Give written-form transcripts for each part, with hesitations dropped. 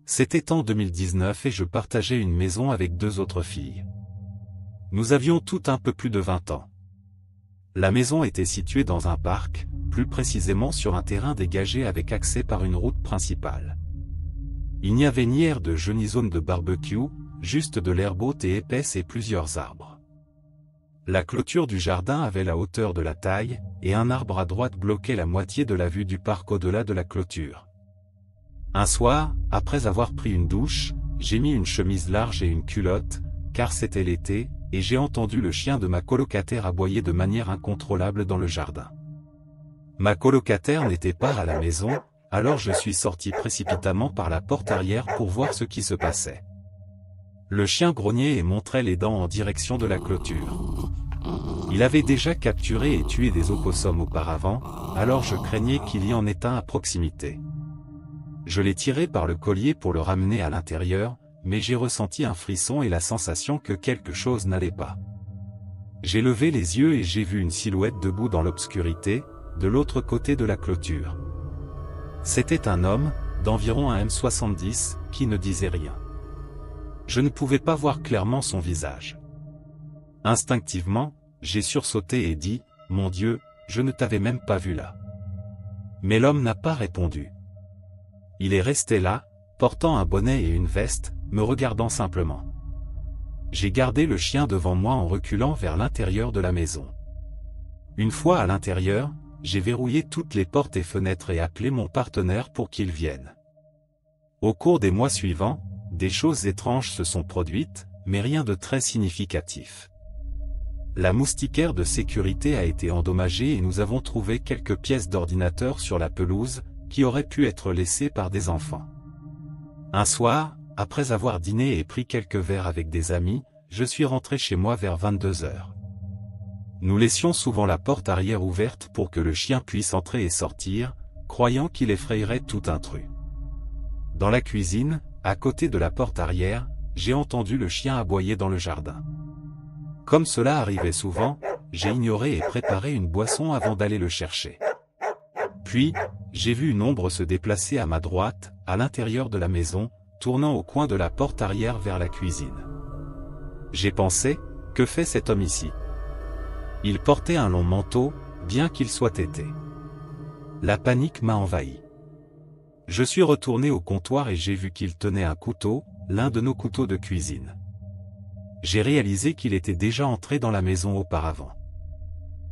C'était en 2019 et je partageais une maison avec 2 autres filles. Nous avions toutes un peu plus de 20 ans. La maison était située dans un parc, plus précisément sur un terrain dégagé avec accès par une route principale. Il n'y avait ni aire de jeu ni zone de barbecue, juste de l'herbe haute et épaisse et plusieurs arbres. La clôture du jardin avait la hauteur de la taille, et un arbre à droite bloquait la moitié de la vue du parc au-delà de la clôture. Un soir, après avoir pris une douche, j'ai mis une chemise large et une culotte, car c'était l'été, et j'ai entendu le chien de ma colocataire aboyer de manière incontrôlable dans le jardin. Ma colocataire n'était pas à la maison, alors je suis sorti précipitamment par la porte arrière pour voir ce qui se passait. Le chien grognait et montrait les dents en direction de la clôture. Il avait déjà capturé et tué des opossums auparavant, alors je craignais qu'il y en ait un à proximité. Je l'ai tiré par le collier pour le ramener à l'intérieur, mais j'ai ressenti un frisson et la sensation que quelque chose n'allait pas. J'ai levé les yeux et j'ai vu une silhouette debout dans l'obscurité, de l'autre côté de la clôture. C'était un homme, d'environ 1m70, qui ne disait rien. Je ne pouvais pas voir clairement son visage. Instinctivement, j'ai sursauté et dit, « Mon Dieu, je ne t'avais même pas vu là. » Mais l'homme n'a pas répondu. Il est resté là, portant un bonnet et une veste, me regardant simplement. J'ai gardé le chien devant moi en reculant vers l'intérieur de la maison. Une fois à l'intérieur, j'ai verrouillé toutes les portes et fenêtres et appelé mon partenaire pour qu'il vienne. Au cours des mois suivants, des choses étranges se sont produites, mais rien de très significatif. La moustiquaire de sécurité a été endommagée et nous avons trouvé quelques pièces d'ordinateur sur la pelouse, qui auraient pu être laissées par des enfants. Un soir, après avoir dîné et pris quelques verres avec des amis, je suis rentré chez moi vers 22 heures. Nous laissions souvent la porte arrière ouverte pour que le chien puisse entrer et sortir, croyant qu'il effrayerait tout intrus. Dans la cuisine, à côté de la porte arrière, j'ai entendu le chien aboyer dans le jardin. Comme cela arrivait souvent, j'ai ignoré et préparé une boisson avant d'aller le chercher. Puis, j'ai vu une ombre se déplacer à ma droite, à l'intérieur de la maison, tournant au coin de la porte arrière vers la cuisine. J'ai pensé, que fait cet homme ici? Il portait un long manteau, bien qu'il soit été. La panique m'a envahi. Je suis retourné au comptoir et j'ai vu qu'il tenait un couteau, l'un de nos couteaux de cuisine. J'ai réalisé qu'il était déjà entré dans la maison auparavant.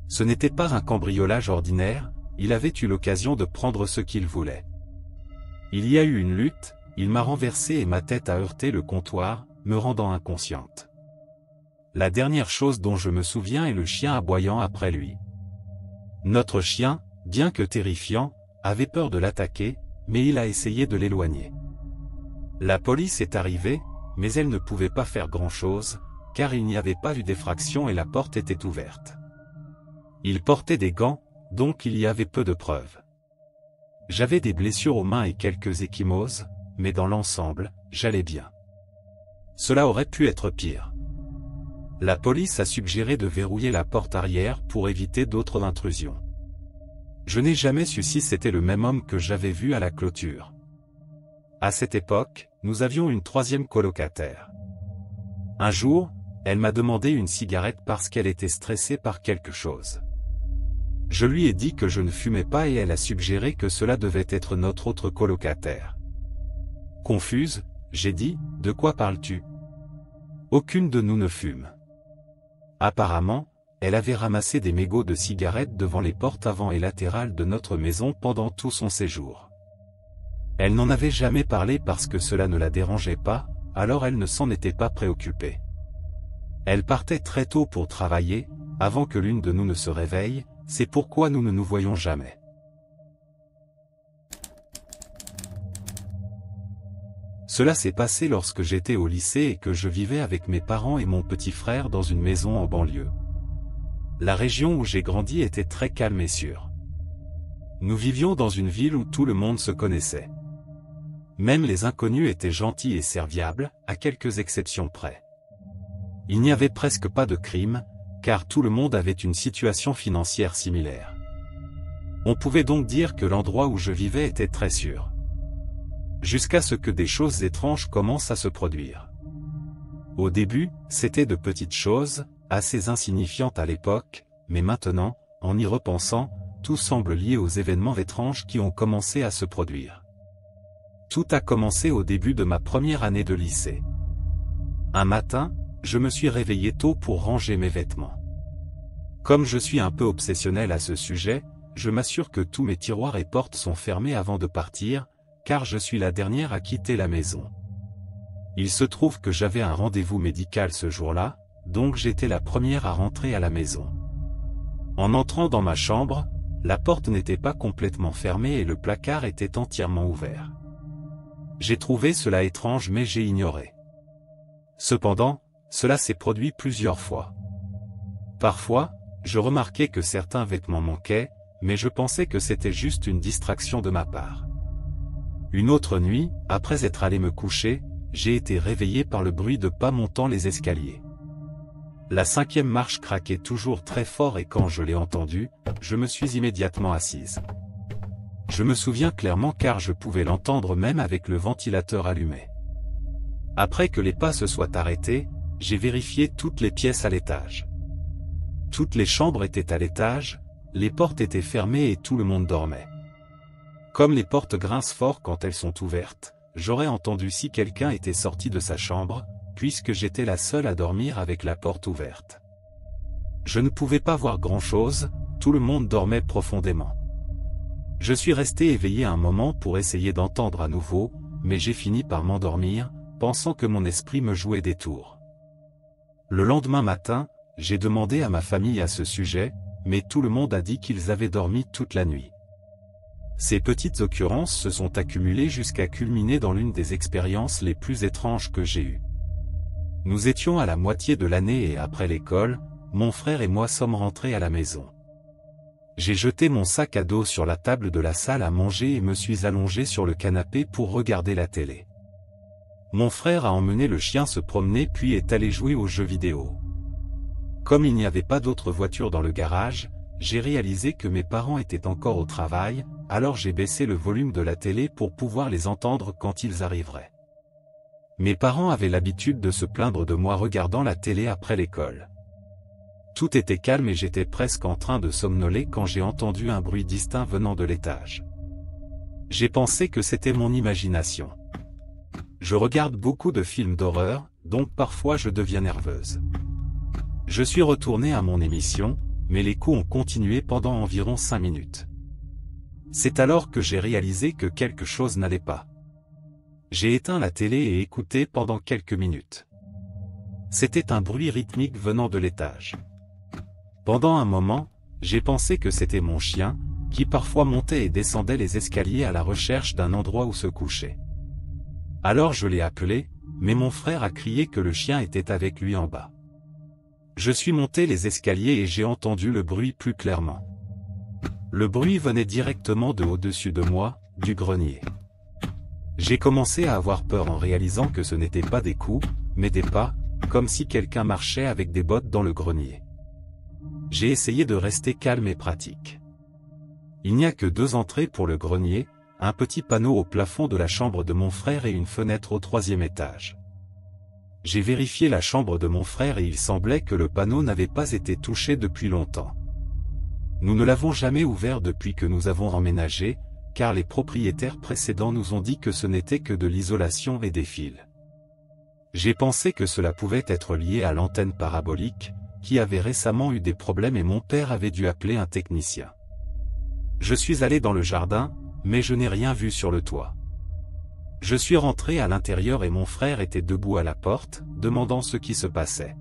Ce n'était pas un cambriolage ordinaire, il avait eu l'occasion de prendre ce qu'il voulait. Il y a eu une lutte, il m'a renversé et ma tête a heurté le comptoir, me rendant inconsciente. La dernière chose dont je me souviens est le chien aboyant après lui. Notre chien, bien que terrifiant, avait peur de l'attaquer, mais il a essayé de l'éloigner. La police est arrivée, mais elle ne pouvait pas faire grand-chose, car il n'y avait pas eu d'effraction et la porte était ouverte. Il portait des gants, donc il y avait peu de preuves. J'avais des blessures aux mains et quelques ecchymoses, mais dans l'ensemble, j'allais bien. Cela aurait pu être pire. La police a suggéré de verrouiller la porte arrière pour éviter d'autres intrusions. Je n'ai jamais su si c'était le même homme que j'avais vu à la clôture. À cette époque, nous avions une 3e colocataire. Un jour, elle m'a demandé une cigarette parce qu'elle était stressée par quelque chose. Je lui ai dit que je ne fumais pas et elle a suggéré que cela devait être notre autre colocataire. Confuse, j'ai dit, « De quoi parles-tu ? Aucune de nous ne fume. » Apparemment, elle avait ramassé des mégots de cigarettes devant les portes avant et latérales de notre maison pendant tout son séjour. Elle n'en avait jamais parlé parce que cela ne la dérangeait pas, alors elle ne s'en était pas préoccupée. Elle partait très tôt pour travailler, avant que l'une de nous ne se réveille, c'est pourquoi nous ne nous voyons jamais. Cela s'est passé lorsque j'étais au lycée et que je vivais avec mes parents et mon petit frère dans une maison en banlieue. La région où j'ai grandi était très calme et sûre. Nous vivions dans une ville où tout le monde se connaissait. Même les inconnus étaient gentils et serviables, à quelques exceptions près. Il n'y avait presque pas de crime, car tout le monde avait une situation financière similaire. On pouvait donc dire que l'endroit où je vivais était très sûr. Jusqu'à ce que des choses étranges commencent à se produire. Au début, c'était de petites choses, assez insignifiantes à l'époque, mais maintenant, en y repensant, tout semble lié aux événements étranges qui ont commencé à se produire. Tout a commencé au début de ma première année de lycée. Un matin, je me suis réveillé tôt pour ranger mes vêtements. Comme je suis un peu obsessionnel à ce sujet, je m'assure que tous mes tiroirs et portes sont fermés avant de partir, car je suis la dernière à quitter la maison. Il se trouve que j'avais un rendez-vous médical ce jour-là, donc j'étais la première à rentrer à la maison. En entrant dans ma chambre, la porte n'était pas complètement fermée et le placard était entièrement ouvert. J'ai trouvé cela étrange mais j'ai ignoré. Cependant, cela s'est produit plusieurs fois. Parfois, je remarquais que certains vêtements manquaient, mais je pensais que c'était juste une distraction de ma part. Une autre nuit, après être allé me coucher, j'ai été réveillé par le bruit de pas montant les escaliers. La 5e marche craquait toujours très fort et quand je l'ai entendu, je me suis immédiatement assise. Je me souviens clairement car je pouvais l'entendre même avec le ventilateur allumé. Après que les pas se soient arrêtés, j'ai vérifié toutes les pièces à l'étage. Toutes les chambres étaient à l'étage, les portes étaient fermées et tout le monde dormait. Comme les portes grincent fort quand elles sont ouvertes, j'aurais entendu si quelqu'un était sorti de sa chambre, puisque j'étais la seule à dormir avec la porte ouverte. Je ne pouvais pas voir grand-chose, tout le monde dormait profondément. Je suis resté éveillé un moment pour essayer d'entendre à nouveau, mais j'ai fini par m'endormir, pensant que mon esprit me jouait des tours. Le lendemain matin, j'ai demandé à ma famille à ce sujet, mais tout le monde a dit qu'ils avaient dormi toute la nuit. Ces petites occurrences se sont accumulées jusqu'à culminer dans l'une des expériences les plus étranges que j'ai eues. Nous étions à la moitié de l'année et après l'école, mon frère et moi sommes rentrés à la maison. J'ai jeté mon sac à dos sur la table de la salle à manger et me suis allongé sur le canapé pour regarder la télé. Mon frère a emmené le chien se promener puis est allé jouer aux jeux vidéo. Comme il n'y avait pas d'autre voiture dans le garage, j'ai réalisé que mes parents étaient encore au travail, alors j'ai baissé le volume de la télé pour pouvoir les entendre quand ils arriveraient. Mes parents avaient l'habitude de se plaindre de moi regardant la télé après l'école. Tout était calme et j'étais presque en train de somnoler quand j'ai entendu un bruit distinct venant de l'étage. J'ai pensé que c'était mon imagination. Je regarde beaucoup de films d'horreur, donc parfois je deviens nerveuse. Je suis retourné à mon émission, mais les coups ont continué pendant environ 5 minutes. C'est alors que j'ai réalisé que quelque chose n'allait pas. J'ai éteint la télé et écouté pendant quelques minutes. C'était un bruit rythmique venant de l'étage. Pendant un moment, j'ai pensé que c'était mon chien, qui parfois montait et descendait les escaliers à la recherche d'un endroit où se coucher. Alors je l'ai appelé, mais mon frère a crié que le chien était avec lui en bas. Je suis monté les escaliers et j'ai entendu le bruit plus clairement. Le bruit venait directement de au-dessus de moi, du grenier. J'ai commencé à avoir peur en réalisant que ce n'étaient pas des coups, mais des pas, comme si quelqu'un marchait avec des bottes dans le grenier. J'ai essayé de rester calme et pratique. Il n'y a que 2 entrées pour le grenier, un petit panneau au plafond de la chambre de mon frère et une fenêtre au 3e étage. J'ai vérifié la chambre de mon frère et il semblait que le panneau n'avait pas été touché depuis longtemps. Nous ne l'avons jamais ouvert depuis que nous avons emménagé, car les propriétaires précédents nous ont dit que ce n'était que de l'isolation et des fils. J'ai pensé que cela pouvait être lié à l'antenne parabolique, qui avait récemment eu des problèmes et mon père avait dû appeler un technicien. Je suis allé dans le jardin, mais je n'ai rien vu sur le toit. Je suis rentré à l'intérieur et mon frère était debout à la porte, demandant ce qui se passait.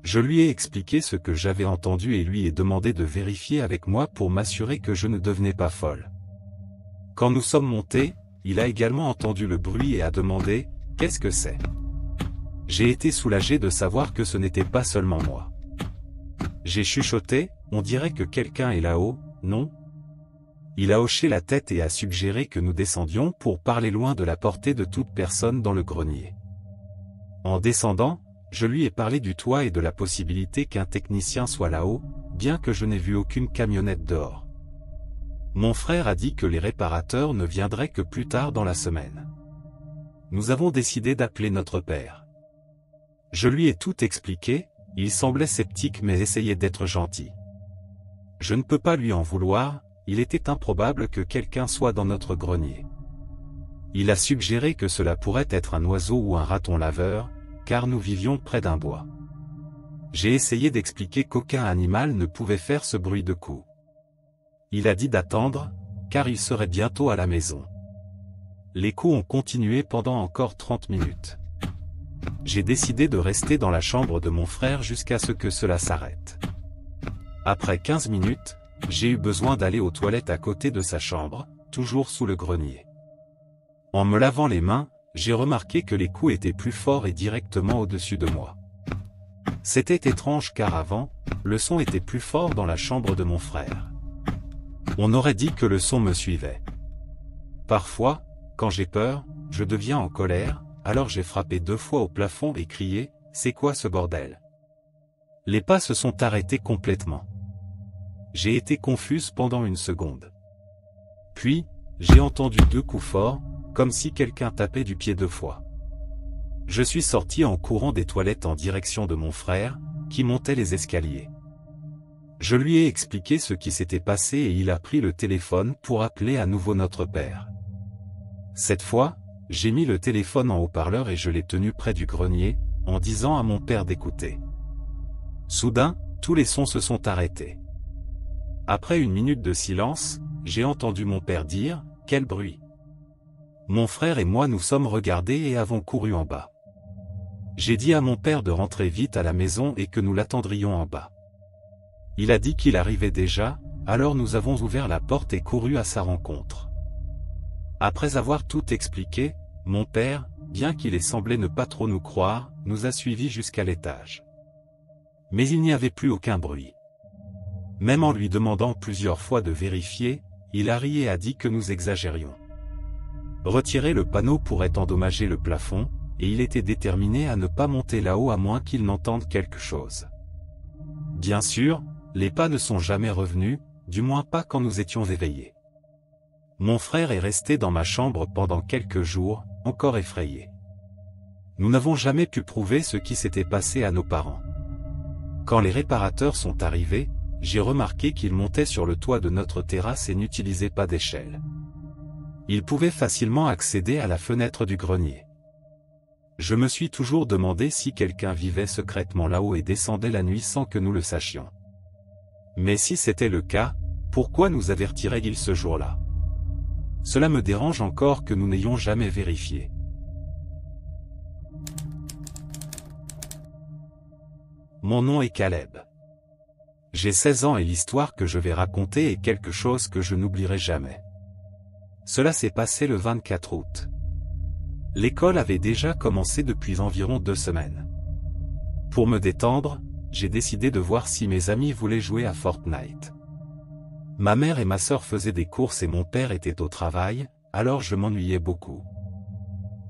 Je lui ai expliqué ce que j'avais entendu et lui ai demandé de vérifier avec moi pour m'assurer que je ne devenais pas folle. Quand nous sommes montés, il a également entendu le bruit et a demandé « Qu'est-ce que c'est ?» J'ai été soulagé de savoir que ce n'était pas seulement moi. J'ai chuchoté « On dirait que quelqu'un est là-haut, non ?» Il a hoché la tête et a suggéré que nous descendions pour parler loin de la portée de toute personne dans le grenier. En descendant, je lui ai parlé du toit et de la possibilité qu'un technicien soit là-haut, bien que je n'ai vu aucune camionnette dehors. Mon frère a dit que les réparateurs ne viendraient que plus tard dans la semaine. Nous avons décidé d'appeler notre père. Je lui ai tout expliqué, il semblait sceptique mais essayait d'être gentil. Je ne peux pas lui en vouloir, il était improbable que quelqu'un soit dans notre grenier. Il a suggéré que cela pourrait être un oiseau ou un raton laveur, car nous vivions près d'un bois. J'ai essayé d'expliquer qu'aucun animal ne pouvait faire ce bruit de coups. Il a dit d'attendre, car il serait bientôt à la maison. Les coups ont continué pendant encore 30 minutes. J'ai décidé de rester dans la chambre de mon frère jusqu'à ce que cela s'arrête. Après 15 minutes, j'ai eu besoin d'aller aux toilettes à côté de sa chambre, toujours sous le grenier. En me lavant les mains, j'ai remarqué que les coups étaient plus forts et directement au-dessus de moi. C'était étrange car avant, le son était plus fort dans la chambre de mon frère. On aurait dit que le son me suivait. Parfois, quand j'ai peur, je deviens en colère, alors j'ai frappé 2 fois au plafond et crié « C'est quoi ce bordel ?» Les pas se sont arrêtés complètement. J'ai été confuse pendant une seconde. Puis, j'ai entendu 2 coups forts, comme si quelqu'un tapait du pied 2 fois. Je suis sorti en courant des toilettes en direction de mon frère, qui montait les escaliers. Je lui ai expliqué ce qui s'était passé et il a pris le téléphone pour appeler à nouveau notre père. Cette fois, j'ai mis le téléphone en haut-parleur et je l'ai tenu près du grenier, en disant à mon père d'écouter. Soudain, tous les sons se sont arrêtés. Après une minute de silence, j'ai entendu mon père dire « Quel bruit !» Mon frère et moi nous sommes regardés et avons couru en bas. J'ai dit à mon père de rentrer vite à la maison et que nous l'attendrions en bas. Il a dit qu'il arrivait déjà, alors nous avons ouvert la porte et couru à sa rencontre. Après avoir tout expliqué, mon père, bien qu'il ait semblé ne pas trop nous croire, nous a suivis jusqu'à l'étage. Mais il n'y avait plus aucun bruit. Même en lui demandant plusieurs fois de vérifier, il a ri et a dit que nous exagérions. Retirer le panneau pourrait endommager le plafond, et il était déterminé à ne pas monter là-haut à moins qu'il n'entende quelque chose. Bien sûr, les pas ne sont jamais revenus, du moins pas quand nous étions éveillés. Mon frère est resté dans ma chambre pendant quelques jours, encore effrayé. Nous n'avons jamais pu prouver ce qui s'était passé à nos parents. Quand les réparateurs sont arrivés, j'ai remarqué qu'ils montaient sur le toit de notre terrasse et n'utilisaient pas d'échelle. Ils pouvaient facilement accéder à la fenêtre du grenier. Je me suis toujours demandé si quelqu'un vivait secrètement là-haut et descendait la nuit sans que nous le sachions. Mais si c'était le cas, pourquoi nous avertiraient-ils ce jour-là? Cela me dérange encore que nous n'ayons jamais vérifié. Mon nom est Caleb. J'ai 16 ans et l'histoire que je vais raconter est quelque chose que je n'oublierai jamais. Cela s'est passé le 24 août. L'école avait déjà commencé depuis environ 2 semaines. Pour me détendre, j'ai décidé de voir si mes amis voulaient jouer à Fortnite. Ma mère et ma sœur faisaient des courses et mon père était au travail, alors je m'ennuyais beaucoup.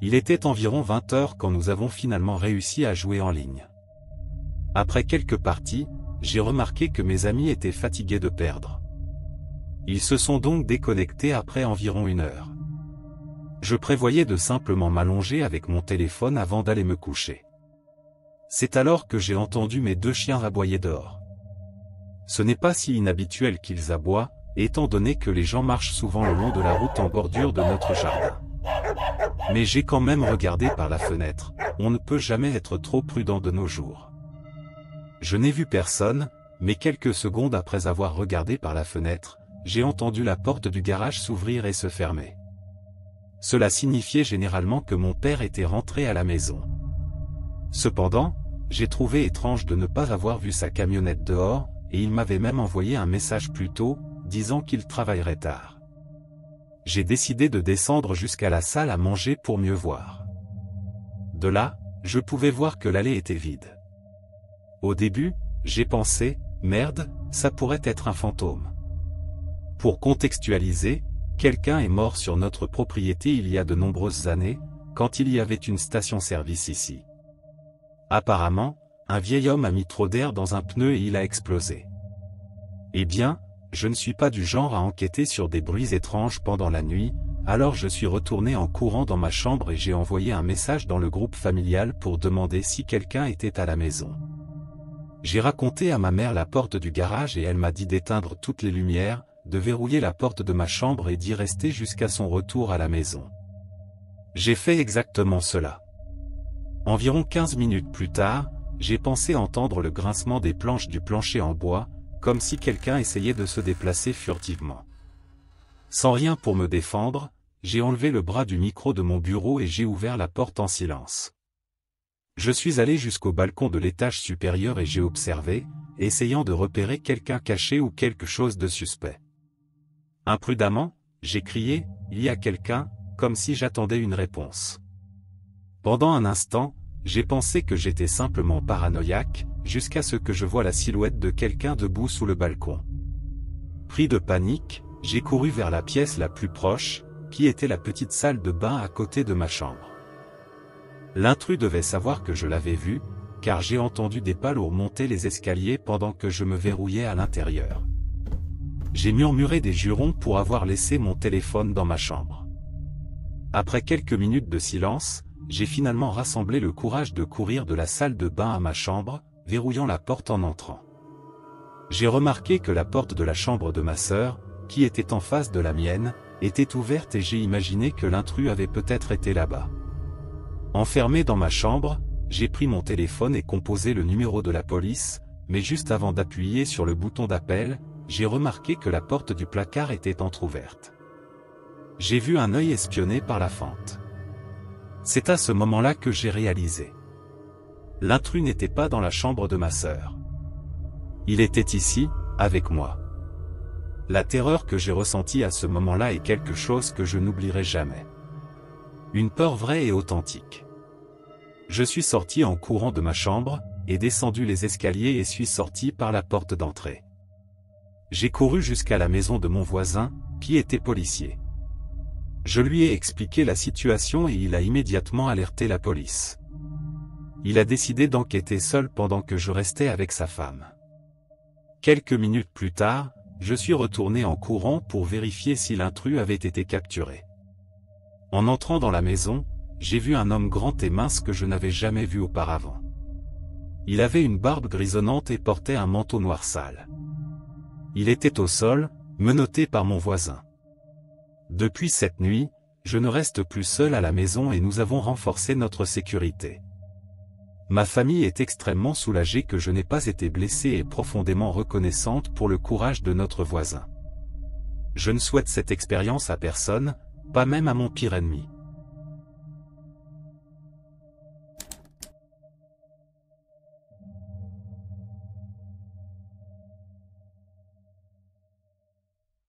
Il était environ 20 heures quand nous avons finalement réussi à jouer en ligne. Après quelques parties, j'ai remarqué que mes amis étaient fatigués de perdre. Ils se sont donc déconnectés après environ 1 heure. Je prévoyais de simplement m'allonger avec mon téléphone avant d'aller me coucher. C'est alors que j'ai entendu mes 2 chiens aboyer dehors. Ce n'est pas si inhabituel qu'ils aboient, étant donné que les gens marchent souvent le long de la route en bordure de notre jardin. Mais j'ai quand même regardé par la fenêtre, on ne peut jamais être trop prudent de nos jours. Je n'ai vu personne, mais quelques secondes après avoir regardé par la fenêtre, j'ai entendu la porte du garage s'ouvrir et se fermer. Cela signifiait généralement que mon père était rentré à la maison. Cependant, j'ai trouvé étrange de ne pas avoir vu sa camionnette dehors, et il m'avait même envoyé un message plus tôt, disant qu'il travaillerait tard. J'ai décidé de descendre jusqu'à la salle à manger pour mieux voir. De là, je pouvais voir que l'allée était vide. Au début, j'ai pensé, merde, ça pourrait être un fantôme. Pour contextualiser, quelqu'un est mort sur notre propriété il y a de nombreuses années, quand il y avait une station-service ici. Apparemment, un vieil homme a mis trop d'air dans un pneu et il a explosé. Eh bien, je ne suis pas du genre à enquêter sur des bruits étranges pendant la nuit, alors je suis retourné en courant dans ma chambre et j'ai envoyé un message dans le groupe familial pour demander si quelqu'un était à la maison. J'ai raconté à ma mère la porte du garage et elle m'a dit d'éteindre toutes les lumières, de verrouiller la porte de ma chambre et d'y rester jusqu'à son retour à la maison. J'ai fait exactement cela. Environ 15 minutes plus tard, j'ai pensé entendre le grincement des planches du plancher en bois, comme si quelqu'un essayait de se déplacer furtivement. Sans rien pour me défendre, j'ai enlevé le bras du micro de mon bureau et j'ai ouvert la porte en silence. Je suis allé jusqu'au balcon de l'étage supérieur et j'ai observé, essayant de repérer quelqu'un caché ou quelque chose de suspect. Imprudemment, j'ai crié « Il y a quelqu'un », comme si j'attendais une réponse. Pendant un instant, j'ai pensé que j'étais simplement paranoïaque, jusqu'à ce que je voie la silhouette de quelqu'un debout sous le balcon. Pris de panique, j'ai couru vers la pièce la plus proche, qui était la petite salle de bain à côté de ma chambre. L'intrus devait savoir que je l'avais vu, car j'ai entendu des pas lourds monter les escaliers pendant que je me verrouillais à l'intérieur. J'ai murmuré des jurons pour avoir laissé mon téléphone dans ma chambre. Après quelques minutes de silence, j'ai finalement rassemblé le courage de courir de la salle de bain à ma chambre, verrouillant la porte en entrant. J'ai remarqué que la porte de la chambre de ma sœur, qui était en face de la mienne, était ouverte et j'ai imaginé que l'intrus avait peut-être été là-bas. Enfermé dans ma chambre, j'ai pris mon téléphone et composé le numéro de la police, mais juste avant d'appuyer sur le bouton d'appel, j'ai remarqué que la porte du placard était entrouverte. J'ai vu un œil espionné par la fente. C'est à ce moment-là que j'ai réalisé. L'intrus n'était pas dans la chambre de ma sœur. Il était ici, avec moi. La terreur que j'ai ressentie à ce moment-là est quelque chose que je n'oublierai jamais. Une peur vraie et authentique. Je suis sorti en courant de ma chambre, et descendu les escaliers et suis sorti par la porte d'entrée. J'ai couru jusqu'à la maison de mon voisin, qui était policier. Je lui ai expliqué la situation et il a immédiatement alerté la police. Il a décidé d'enquêter seul pendant que je restais avec sa femme. Quelques minutes plus tard, je suis retourné en courant pour vérifier si l'intrus avait été capturé. En entrant dans la maison, j'ai vu un homme grand et mince que je n'avais jamais vu auparavant. Il avait une barbe grisonnante et portait un manteau noir sale. Il était au sol, menotté par mon voisin. Depuis cette nuit, je ne reste plus seul à la maison et nous avons renforcé notre sécurité. Ma famille est extrêmement soulagée que je n'ai pas été blessé et profondément reconnaissante pour le courage de notre voisin. Je ne souhaite cette expérience à personne, pas même à mon pire ennemi.